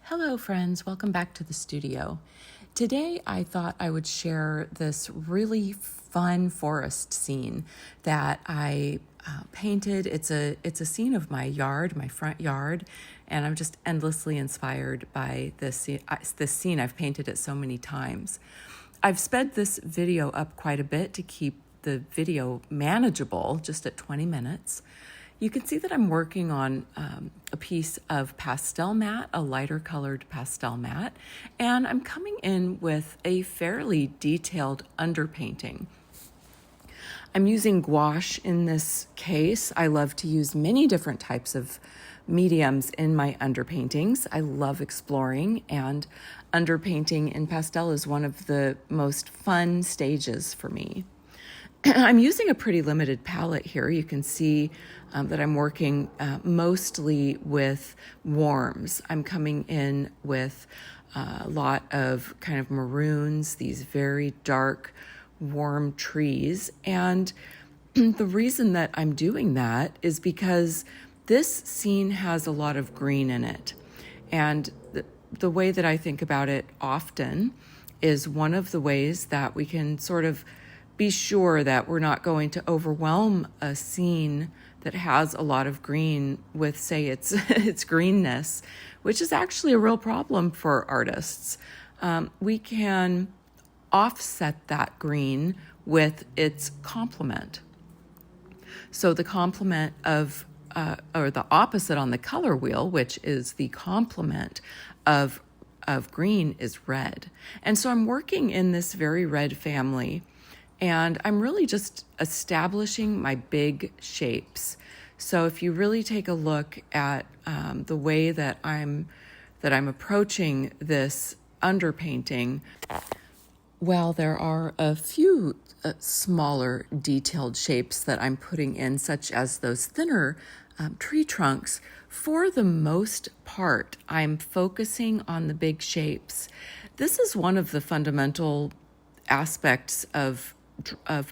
Hello friends, welcome back to the studio. Today I thought I would share this really fun forest scene that I painted. It's a scene of my yard, my front yard, and I'm just endlessly inspired by this scene. I've painted it so many times. I've sped this video up quite a bit to keep the video manageable, just at 20 minutes. You can see that I'm working on a piece of pastel mat, a lighter colored pastel mat, and I'm coming in with a fairly detailed underpainting. I'm using gouache in this case. I love to use many different types of mediums in my underpaintings. I love exploring, and underpainting in pastel is one of the most fun stages for me. I'm using a pretty limited palette here. You can see that I'm working mostly with warms. I'm coming in with a lot of kind of maroons, these very dark, warm trees. And the reason that I'm doing that is because this scene has a lot of green in it. And the way that I think about it often is one of the ways that we can sort of be sure that we're not going to overwhelm a scene that has a lot of green with, say, its greenness, which is actually a real problem for artists. We can offset that green with its complement. So the complement of, or the opposite on the color wheel, which is the complement of green, is red. And so I'm working in this very red family. And I'm really just establishing my big shapes. So if you really take a look at the way that I'm approaching this underpainting, while there are a few smaller detailed shapes that I'm putting in, such as those thinner tree trunks, for the most part, I'm focusing on the big shapes. This is one of the fundamental aspects of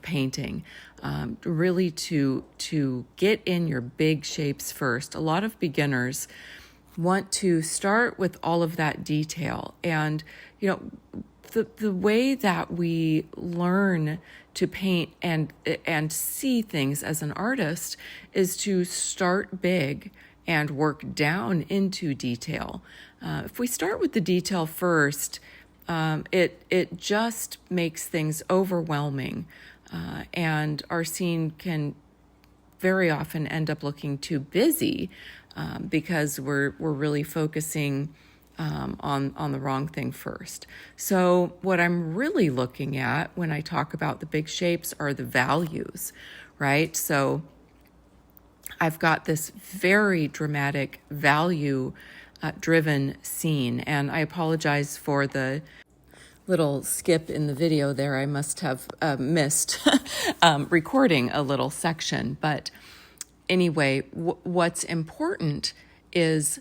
painting, really to get in your big shapes first. A lot of beginners want to start with all of that detail, and the way that we learn to paint and see things as an artist is to start big and work down into detail. If we start with the detail first, it just makes things overwhelming, and our scene can very often end up looking too busy because we're really focusing on the wrong thing first. So what I'm really looking at when I talk about the big shapes are the values, right? So I've got this very dramatic value driven scene, and I apologize for the little skip in the video there. I must have missed recording a little section, but anyway, what's important is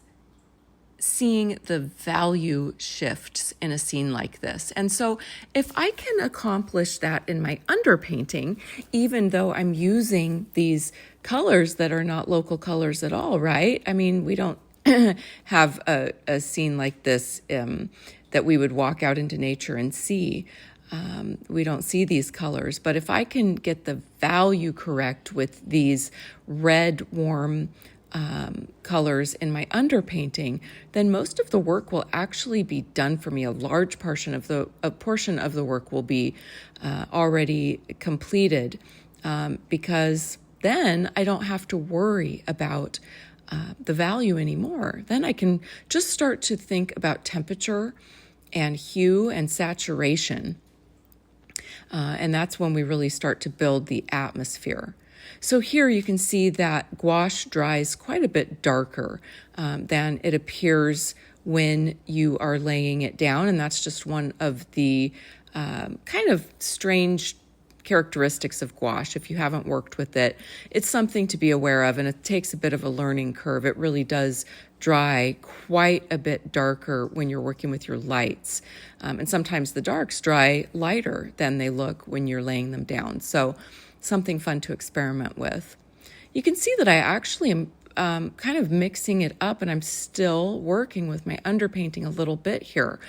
seeing the value shifts in a scene like this. And so if I can accomplish that in my underpainting, even though I'm using these colors that are not local colors at all, right? I mean, we don't have a scene like this that we would walk out into nature and see. We don't see these colors, but if I can get the value correct with these red, warm colors in my underpainting, then most of the work will actually be done for me. A portion of the work will be already completed, because then I don't have to worry about the value anymore. Then I can just start to think about temperature and hue and saturation. And that's when we really start to build the atmosphere. So here you can see that gouache dries quite a bit darker than it appears when you are laying it down. And that's just one of the kind of strange characteristics of gouache. If you haven't worked with it, it's something to be aware of, and it takes a bit of a learning curve. It really does dry quite a bit darker when you're working with your lights. And sometimes the darks dry lighter than they look when you're laying them down. So something fun to experiment with. You can see that I actually am kind of mixing it up, and I'm still working with my underpainting a little bit here.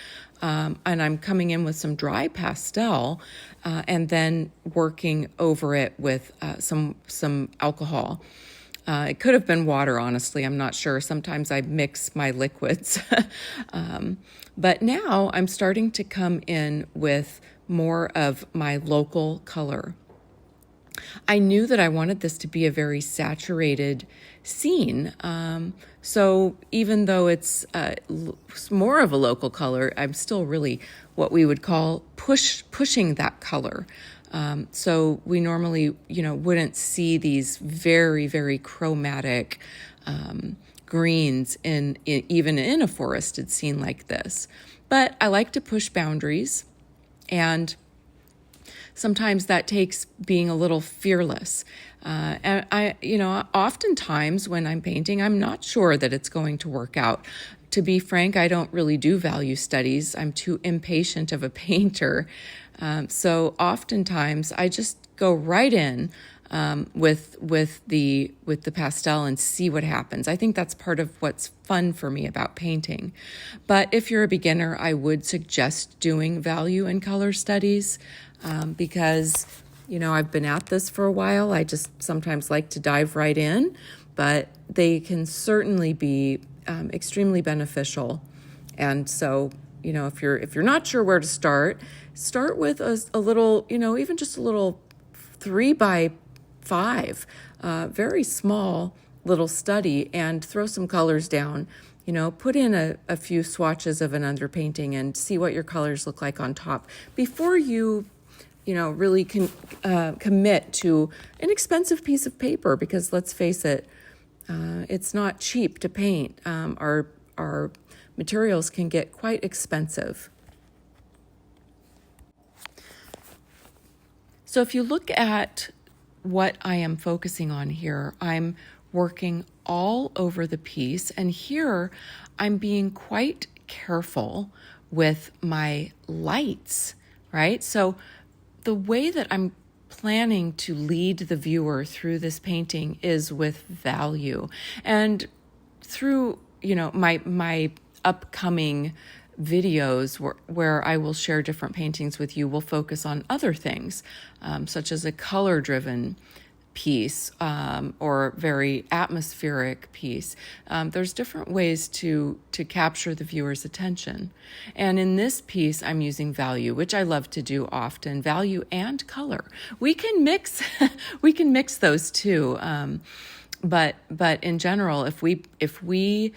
And I'm coming in with some dry pastel and then working over it with some alcohol. It could have been water, honestly. I'm not sure. Sometimes I mix my liquids. But now I'm starting to come in with more of my local color. I knew that I wanted this to be a very saturated scene. So even though it's more of a local color, I'm still really what we would call pushing that color. So we normally, wouldn't see these very, very chromatic greens even in a forested scene like this. But I like to push boundaries, and sometimes that takes being a little fearless. And oftentimes when I'm painting, I'm not sure that it's going to work out. To be frank, I don't really do value studies. I'm too impatient of a painter. So oftentimes I just go right in with the pastel and see what happens. I think that's part of what's fun for me about painting. But if you're a beginner, I would suggest doing value and color studies because I've been at this for a while. I just sometimes like to dive right in, but they can certainly be extremely beneficial. And so if you're not sure where to start with a little, even just a little 3x5, very small little study, and throw some colors down. Put in a few swatches of an underpainting and see what your colors look like on top before you really can commit to an expensive piece of paper, because let's face it, it's not cheap to paint. Our materials can get quite expensive. So if you look at what I am focusing on here, I'm working all over the piece, and here I'm being quite careful with my lights, right? So the way that I'm planning to lead the viewer through this painting is with value. And through, my upcoming videos where I will share different paintings with you, will focus on other things, such as a color-driven piece or very atmospheric piece. There's different ways to capture the viewer's attention. And in this piece, I'm using value, which I love to do often, value and color. We can mix those two. But in general, if we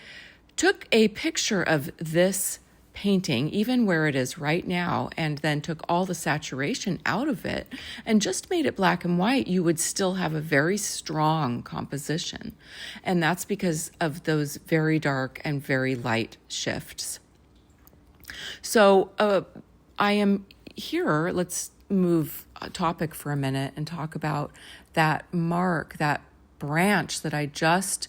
took a picture of this painting, even where it is right now, and then took all the saturation out of it and just made it black and white, you would still have a very strong composition. And that's because of those very dark and very light shifts. So I am here, let's move a topic for a minute and talk about that mark, that branch that I just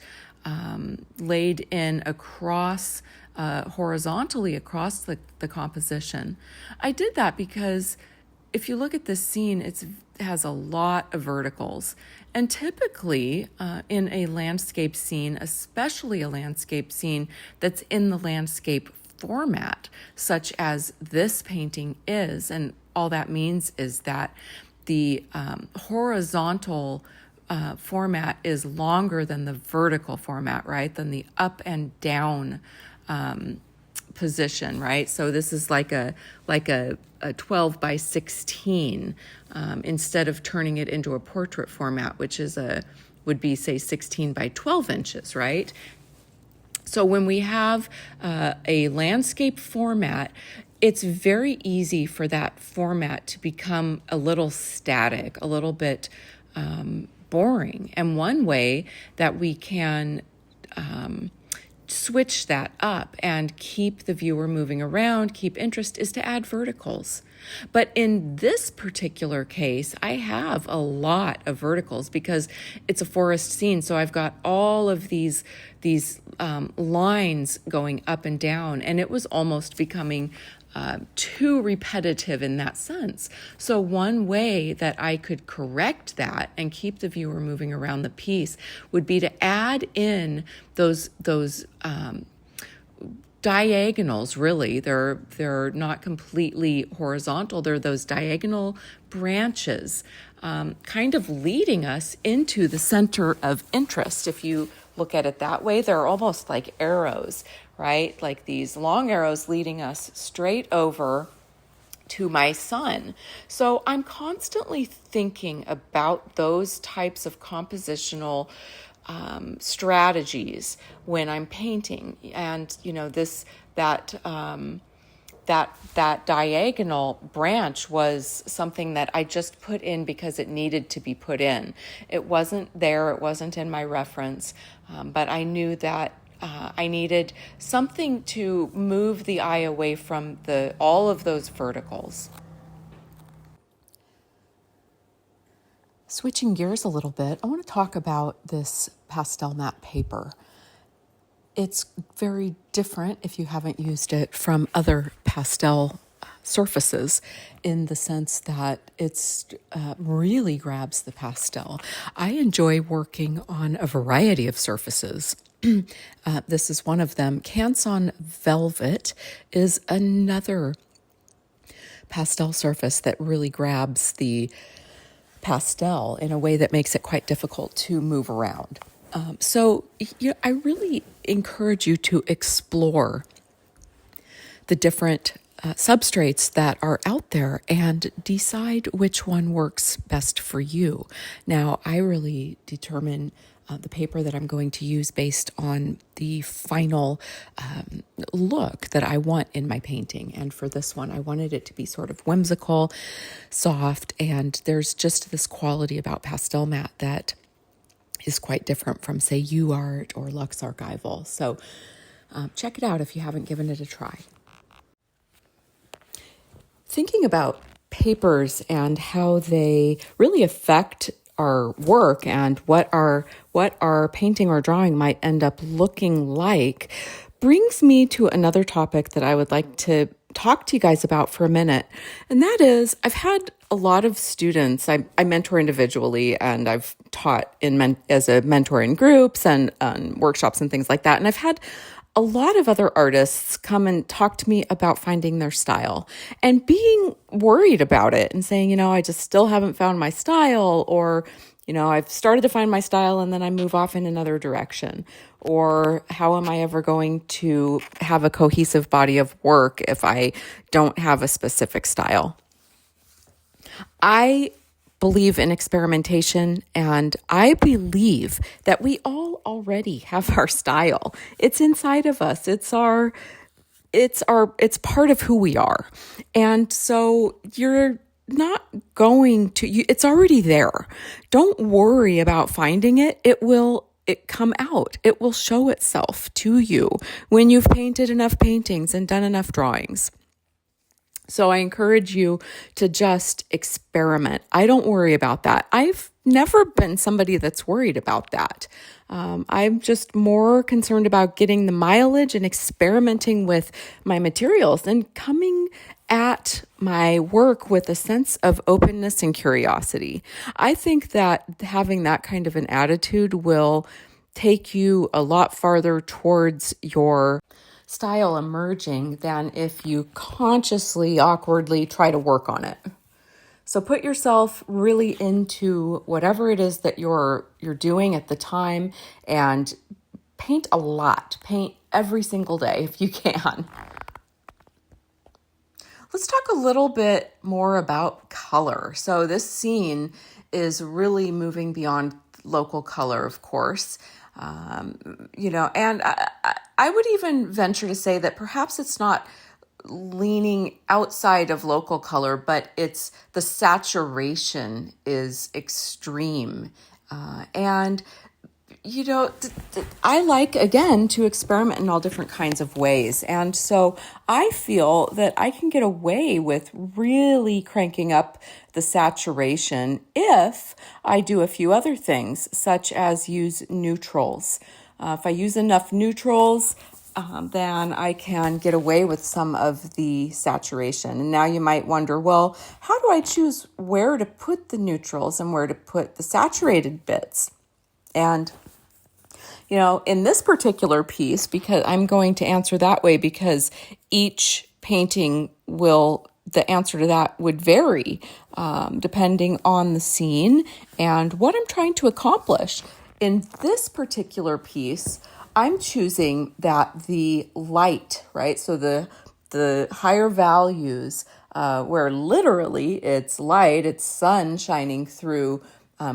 laid in across horizontally across the composition. I did that because if you look at this scene, it has a lot of verticals. And typically in a landscape scene, especially a landscape scene that's in the landscape format, such as this painting is, and all that means is that the horizontal format is longer than the vertical format, right? Than the up and down position, right? So this is like a 12 by 16 instead of turning it into a portrait format, which would be say 16 by 12 inches, right? So when we have a landscape format, it's very easy for that format to become a little static, a little bit boring. And one way that we can switch that up and keep the viewer moving around, keep interest, is to add verticals. But in this particular case, I have a lot of verticals because it's a forest scene. So I've got all of these lines going up and down, and it was almost becoming too repetitive in that sense. So one way that I could correct that and keep the viewer moving around the piece would be to add in those diagonals. Really, they're not completely horizontal. They're those diagonal branches, kind of leading us into the center of interest. If you look at it that way, they're almost like arrows, right? Like these long arrows leading us straight over to my sun. So I'm constantly thinking about those types of compositional strategies when I'm painting. And that diagonal branch was something that I just put in because it needed to be put in. It wasn't there, it wasn't in my reference, but I knew that I needed something to move the eye away from all of those verticals. Switching gears a little bit, I want to talk about this pastel matte paper. It's very different, if you haven't used it, from other pastel surfaces in the sense that it's really grabs the pastel. I enjoy working on a variety of surfaces. This is one of them. Canson Velvet is another pastel surface that really grabs the pastel in a way that makes it quite difficult to move around. So I really encourage you to explore the different substrates that are out there and decide which one works best for you. Now, I really determine the paper that I'm going to use based on the final look that I want in my painting. And for this one, I wanted it to be sort of whimsical, soft, and there's just this quality about pastel matte that is quite different from, say, UArt or Luxe Archival. So check it out if you haven't given it a try. Thinking about papers and how they really affect our work and what our painting or drawing might end up looking like brings me to another topic that I would like to talk to you guys about for a minute. And that is, I've had a lot of students. I mentor individually, and I've taught as a mentor in groups and workshops and things like that. And I've had a lot of other artists come and talk to me about finding their style and being worried about it and saying, I just still haven't found my style, or, I've started to find my style and then I move off in another direction. Or how am I ever going to have a cohesive body of work if I don't have a specific style? I believe in experimentation, and I believe that we all already have our style. It's inside of us. It's part of who we are. And so you're not going to, it's already there. Don't worry about finding it. It come out. It will show itself to you when you've painted enough paintings and done enough drawings. So I encourage you to just experiment. I don't worry about that. I've never been somebody that's worried about that. I'm just more concerned about getting the mileage and experimenting with my materials and coming at my work with a sense of openness and curiosity. I think that having that kind of an attitude will take you a lot farther towards your style emerging than if you consciously, awkwardly try to work on it. So put yourself really into whatever it is that you're doing at the time and paint a lot. Paint every single day if you can. Let's talk a little bit more about color. So this scene is really moving beyond local color, of course. And I would even venture to say that perhaps it's not leaning outside of local color, but it's the saturation is extreme. I like, again, to experiment in all different kinds of ways. And so I feel that I can get away with really cranking up the saturation if I do a few other things, such as use neutrals. If I use enough neutrals, then I can get away with some of the saturation. And now you might wonder, well, how do I choose where to put the neutrals and where to put the saturated bits? And, in this particular piece, because I'm going to answer that way because each painting the answer to that would vary depending on the scene and what I'm trying to accomplish. In this particular piece, I'm choosing that the light, right? So the higher values where literally it's light, it's sun shining through,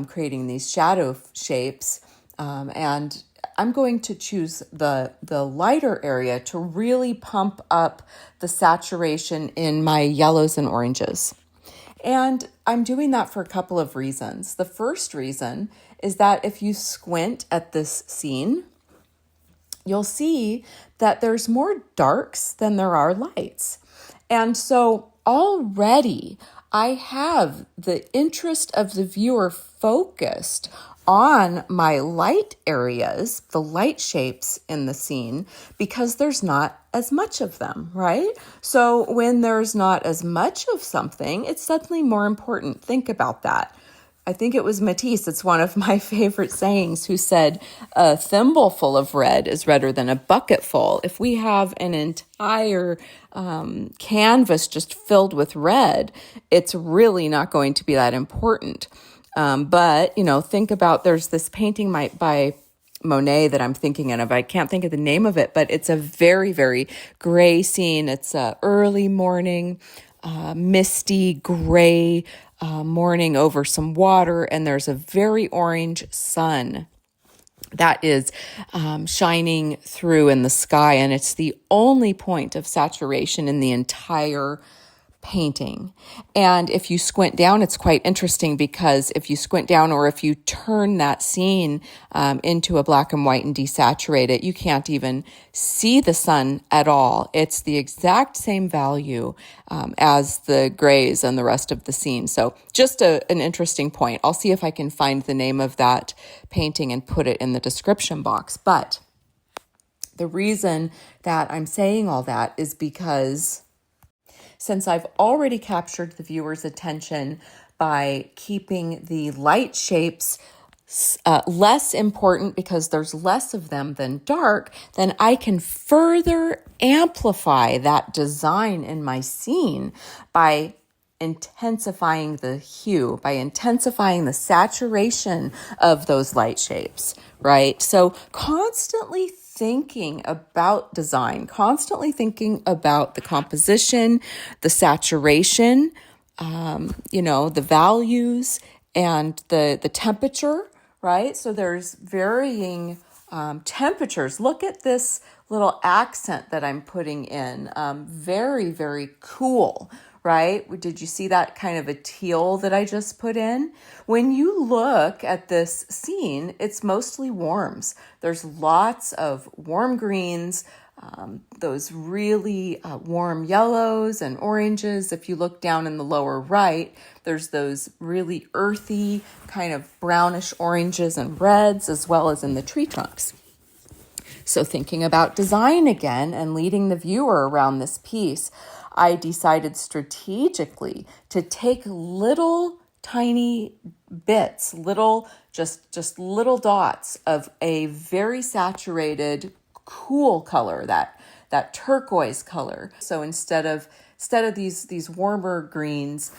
creating these shadow shapes. And I'm going to choose the lighter area to really pump up the saturation in my yellows and oranges. And I'm doing that for a couple of reasons. The first reason is that if you squint at this scene, you'll see that there's more darks than there are lights. And so already I have the interest of the viewer focused on my light areas, the light shapes in the scene, because there's not as much of them, right? So when there's not as much of something, it's suddenly more important. Think about that. I think it was Matisse, it's one of my favorite sayings, who said, a thimble full of red is redder than a bucket full. If we have an entire canvas just filled with red, it's really not going to be that important. But, think about, there's this painting by Monet that I'm thinking of. I can't think of the name of it, but it's a very, very gray scene. It's a early morning, misty gray morning over some water, and there's a very orange sun that is shining through in the sky, and it's the only point of saturation in the entire painting. And if you squint down, it's quite interesting, because if you squint down or if you turn that scene into a black and white and desaturate it, you can't even see the sun at all. It's the exact same value as the grays and the rest of the scene. So just an interesting point. I'll see if I can find the name of that painting and put it in the description box. But the reason that I'm saying all that is because since I've already captured the viewer's attention by keeping the light shapes less important because there's less of them than dark, then I can further amplify that design in my scene by intensifying the hue, by intensifying the saturation of those light shapes, right? So constantly thinking about design, constantly thinking about the composition, the saturation, the values and the temperature, right? So there's varying temperatures. Look at this little accent that I'm putting in. Very, very cool, right? Did you see that kind of a teal that I just put in? When you look at this scene, it's mostly warms. There's lots of warm greens, those really warm yellows and oranges. If you look down in the lower right, there's those really earthy kind of brownish oranges and reds, as well as in the tree trunks. So thinking about design again and leading the viewer around this piece, I decided strategically to take little tiny bits, just little dots of a very saturated, cool color, that turquoise color. So instead of these warmer greens,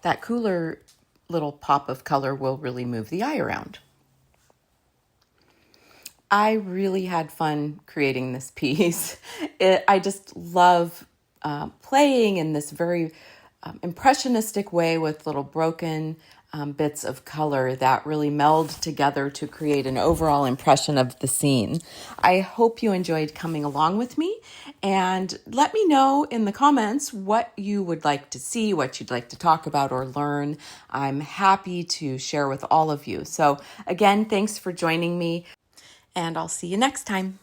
that cooler little pop of color will really move the eye around. I really had fun creating this piece. I just love playing in this very impressionistic way with little broken bits of color that really meld together to create an overall impression of the scene. I hope you enjoyed coming along with me, and let me know in the comments what you would like to see, what you'd like to talk about or learn. I'm happy to share with all of you. So again, thanks for joining me, and I'll see you next time.